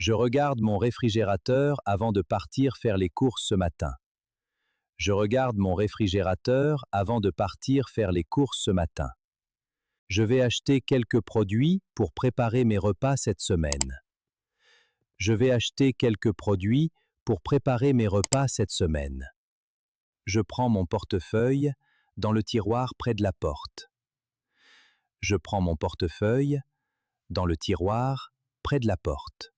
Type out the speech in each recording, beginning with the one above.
Je regarde mon réfrigérateur avant de partir faire les courses ce matin. Je regarde mon réfrigérateur avant de partir faire les courses ce matin. Je vais acheter quelques produits pour préparer mes repas cette semaine. Je vais acheter quelques produits pour préparer mes repas cette semaine. Je prends mon portefeuille dans le tiroir près de la porte. Je prends mon portefeuille dans le tiroir près de la porte.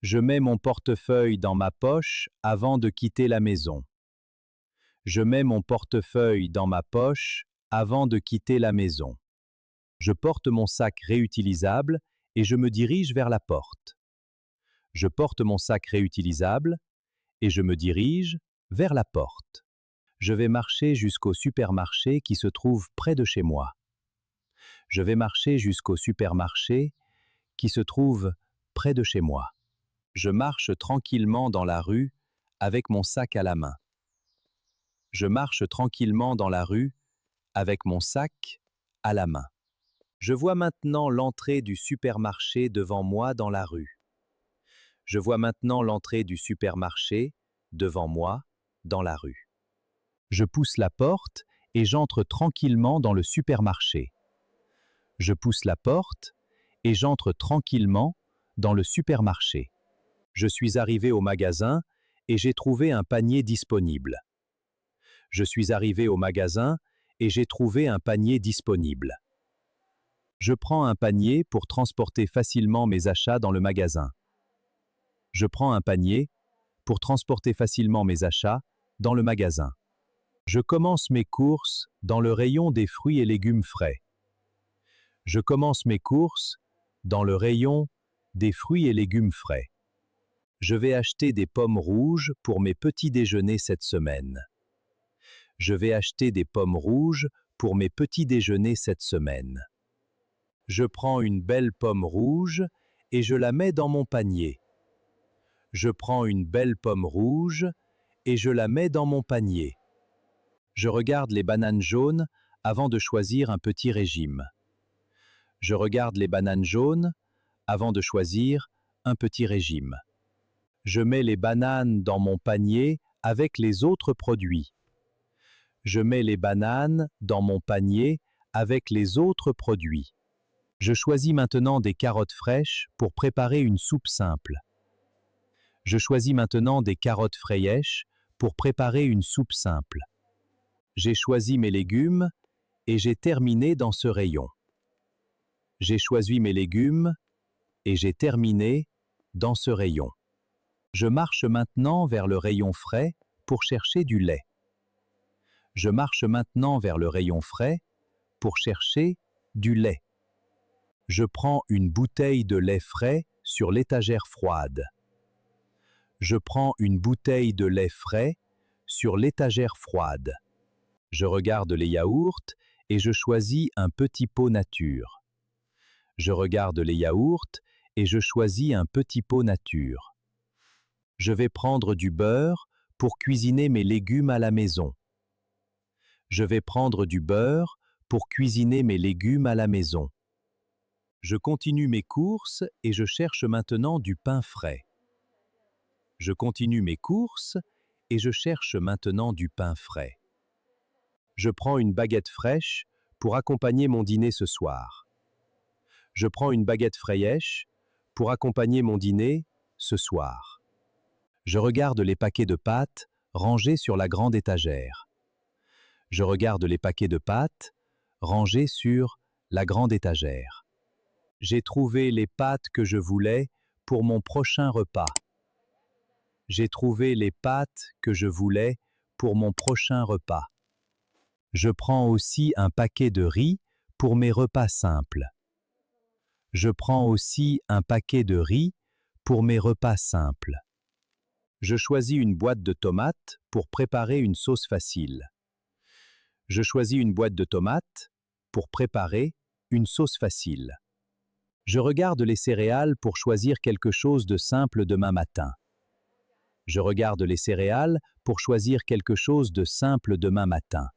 Je mets mon portefeuille dans ma poche avant de quitter la maison. Je mets mon portefeuille dans ma poche avant de quitter la maison. Je porte mon sac réutilisable et je me dirige vers la porte. Je porte mon sac réutilisable et je me dirige vers la porte. Je vais marcher jusqu'au supermarché qui se trouve près de chez moi. Je vais marcher jusqu'au supermarché qui se trouve près de chez moi. Je marche tranquillement dans la rue avec mon sac à la main. Je marche tranquillement dans la rue avec mon sac à la main. Je vois maintenant l'entrée du supermarché devant moi dans la rue. Je vois maintenant l'entrée du supermarché devant moi dans la rue. Je pousse la porte et j'entre tranquillement dans le supermarché. Je pousse la porte et j'entre tranquillement dans le supermarché. Je suis arrivé au magasin et j'ai trouvé un panier disponible. Je suis arrivé au magasin et j'ai trouvé un panier disponible. Je prends un panier pour transporter facilement mes achats dans le magasin. Je prends un panier pour transporter facilement mes achats dans le magasin. Je commence mes courses dans le rayon des fruits et légumes frais. Je commence mes courses dans le rayon des fruits et légumes frais. Je vais acheter des pommes rouges pour mes petits déjeuners cette semaine. Je vais acheter des pommes rouges pour mes petits déjeuners cette semaine. Je prends une belle pomme rouge et je la mets dans mon panier. Je prends une belle pomme rouge et je la mets dans mon panier. Je regarde les bananes jaunes avant de choisir un petit régime. Je regarde les bananes jaunes avant de choisir un petit régime. Je mets les bananes dans mon panier avec les autres produits. Je mets les bananes dans mon panier avec les autres produits. Je choisis maintenant des carottes fraîches pour préparer une soupe simple. Je choisis maintenant des carottes fraîches pour préparer une soupe simple. J'ai choisi mes légumes et j'ai terminé dans ce rayon. J'ai choisi mes légumes et j'ai terminé dans ce rayon. Je marche maintenant vers le rayon frais pour chercher du lait. Je marche maintenant vers le rayon frais pour chercher du lait. Je prends une bouteille de lait frais sur l'étagère froide. Je prends une bouteille de lait frais sur l'étagère froide. Je regarde les yaourts et je choisis un petit pot nature. Je regarde les yaourts et je choisis un petit pot nature. Je vais prendre du beurre pour cuisiner mes légumes à la maison. Je vais prendre du beurre pour cuisiner mes légumes à la maison. Je continue mes courses et je cherche maintenant du pain frais. Je continue mes courses et je cherche maintenant du pain frais. Je prends une baguette fraîche pour accompagner mon dîner ce soir. Je prends une baguette fraîche pour accompagner mon dîner ce soir. Je regarde les paquets de pâtes rangés sur la grande étagère. Je regarde les paquets de pâtes rangés sur la grande étagère. J'ai trouvé les pâtes que je voulais pour mon prochain repas. J'ai trouvé les pâtes que je voulais pour mon prochain repas. Je prends aussi un paquet de riz pour mes repas simples. Je prends aussi un paquet de riz pour mes repas simples. Je choisis une boîte de tomates pour préparer une sauce facile. Je choisis une boîte de tomates pour préparer une sauce facile. Je regarde les céréales pour choisir quelque chose de simple demain matin. Je regarde les céréales pour choisir quelque chose de simple demain matin.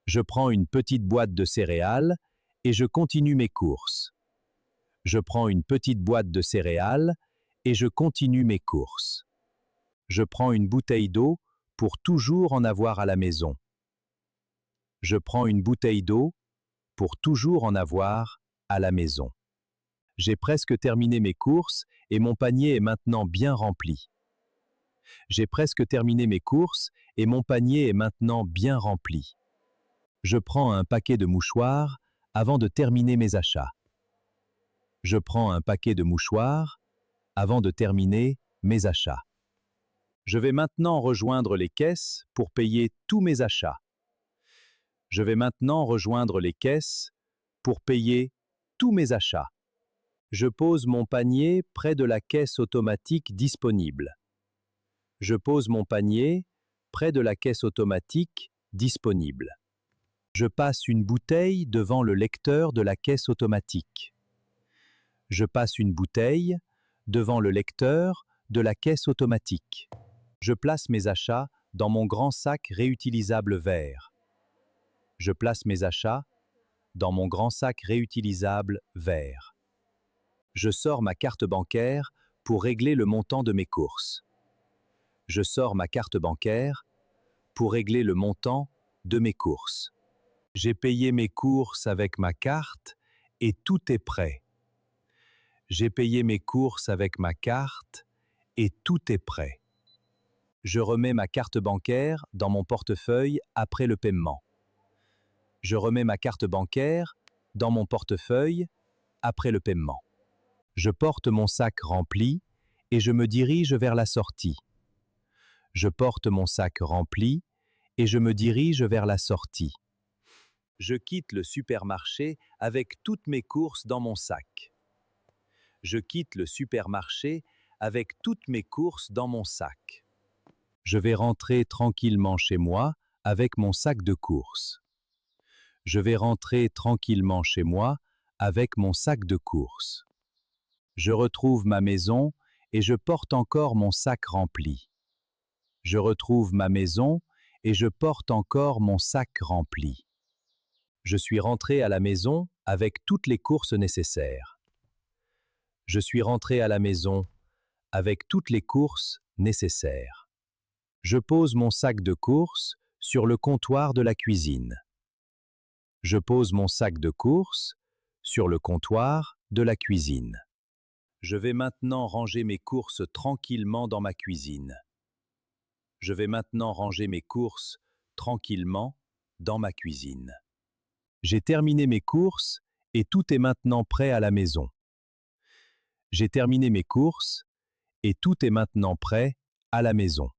Je prends une petite boîte de céréales et je continue mes courses. Je prends une petite boîte de céréales et je continue mes courses. Je prends une bouteille d'eau pour toujours en avoir à la maison. Je prends une bouteille d'eau pour toujours en avoir à la maison. J'ai presque terminé mes courses et mon panier est maintenant bien rempli. J'ai presque terminé mes courses et mon panier est maintenant bien rempli. Je prends un paquet de mouchoirs avant de terminer mes achats. Je prends un paquet de mouchoirs avant de terminer mes achats. Je vais maintenant rejoindre les caisses pour payer tous mes achats. Je vais maintenant rejoindre les caisses pour payer tous mes achats. Je pose mon panier près de la caisse automatique disponible. Je pose mon panier près de la caisse automatique disponible. Je passe une bouteille devant le lecteur de la caisse automatique. Je passe une bouteille devant le lecteur de la caisse automatique. Je place mes achats dans mon grand sac réutilisable vert. Je place mes achats dans mon grand sac réutilisable vert. Je sors ma carte bancaire pour régler le montant de mes courses. Je sors ma carte bancaire pour régler le montant de mes courses. J'ai payé mes courses avec ma carte et tout est prêt. J'ai payé mes courses avec ma carte et tout est prêt. Je remets ma carte bancaire dans mon portefeuille après le paiement. Je remets ma carte bancaire dans mon portefeuille après le paiement. Je porte mon sac rempli et je me dirige vers la sortie. Je porte mon sac rempli et je me dirige vers la sortie. Je quitte le supermarché avec toutes mes courses dans mon sac. Je quitte le supermarché avec toutes mes courses dans mon sac. Je vais rentrer tranquillement chez moi avec mon sac de courses. Je vais rentrer tranquillement chez moi avec mon sac de courses. Je retrouve ma maison et je porte encore mon sac rempli. Je retrouve ma maison et je porte encore mon sac rempli. Je suis rentré à la maison avec toutes les courses nécessaires. Je suis rentré à la maison avec toutes les courses nécessaires. Je pose mon sac de courses sur le comptoir de la cuisine. Je pose mon sac de courses sur le comptoir de la cuisine. Je vais maintenant ranger mes courses tranquillement dans ma cuisine. Je vais maintenant ranger mes courses tranquillement dans ma cuisine. J'ai terminé mes courses et tout est maintenant prêt à la maison. J'ai terminé mes courses et tout est maintenant prêt à la maison.